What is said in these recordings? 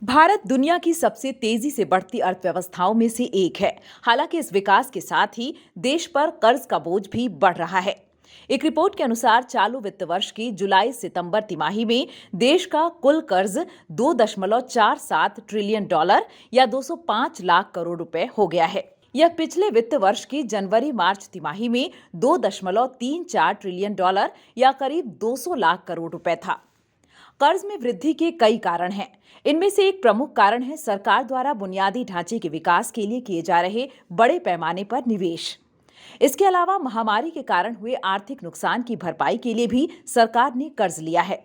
भारत दुनिया की सबसे तेजी से बढ़ती अर्थव्यवस्थाओं में से एक है। हालांकि इस विकास के साथ ही देश पर कर्ज का बोझ भी बढ़ रहा है। एक रिपोर्ट के अनुसार चालू वित्त वर्ष की जुलाई सितंबर तिमाही में देश का कुल कर्ज 2.47 ट्रिलियन डॉलर या 205 लाख करोड़ रुपए हो गया है। यह पिछले वित्त वर्ष की जनवरी मार्च तिमाही में 2.34 ट्रिलियन डॉलर या करीब 200 लाख करोड़ रुपए था। कर्ज में वृद्धि के कई कारण हैं। इनमें से एक प्रमुख कारण है सरकार द्वारा बुनियादी ढांचे के विकास के लिए किए जा रहे बड़े पैमाने पर निवेश। इसके अलावा महामारी के कारण हुए आर्थिक नुकसान की भरपाई के लिए भी सरकार ने कर्ज लिया है।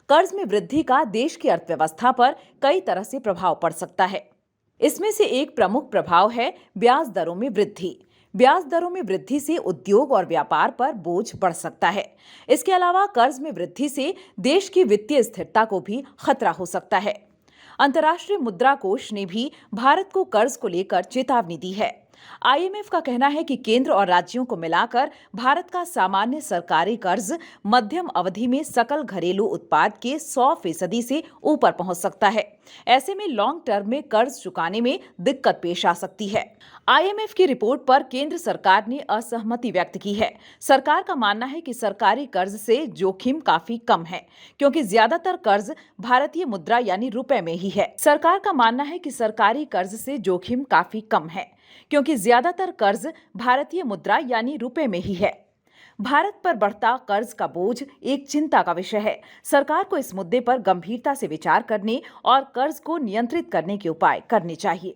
कर्ज में वृद्धि का देश की अर्थव्यवस्था पर कई तरह से प्रभाव पड़ सकता है। इसमें से एक प्रमुख प्रभाव है ब्याज दरों में वृद्धि। ब्याज दरों में वृद्धि से उद्योग और व्यापार पर बोझ बढ़ सकता है। इसके अलावा कर्ज में वृद्धि से देश की वित्तीय स्थिरता को भी खतरा हो सकता है। अंतर्राष्ट्रीय मुद्रा कोष ने भी भारत को कर्ज को लेकर चेतावनी दी है। आईएमएफ का कहना है कि केंद्र और राज्यों को मिलाकर भारत का सामान्य सरकारी कर्ज मध्यम अवधि में सकल घरेलू उत्पाद के 100% से ऊपर पहुंच सकता है। ऐसे में लॉन्ग टर्म में कर्ज चुकाने में दिक्कत पेश आ सकती है। आईएमएफ की रिपोर्ट पर केंद्र सरकार ने असहमति व्यक्त की है। सरकार का मानना है कि सरकारी कर्ज से जोखिम काफी कम है, क्योंकि ज्यादातर कर्ज भारतीय मुद्रा यानी रुपए में ही है। सरकार का मानना है कि सरकारी कर्ज से जोखिम काफी कम है, क्योंकि ज्यादातर कर्ज भारतीय मुद्रा यानी रुपए में ही है। भारत पर बढ़ता कर्ज का बोझ एक चिंता का विषय है। सरकार को इस मुद्दे पर गंभीरता से विचार करने और कर्ज को नियंत्रित करने के उपाय करने चाहिए।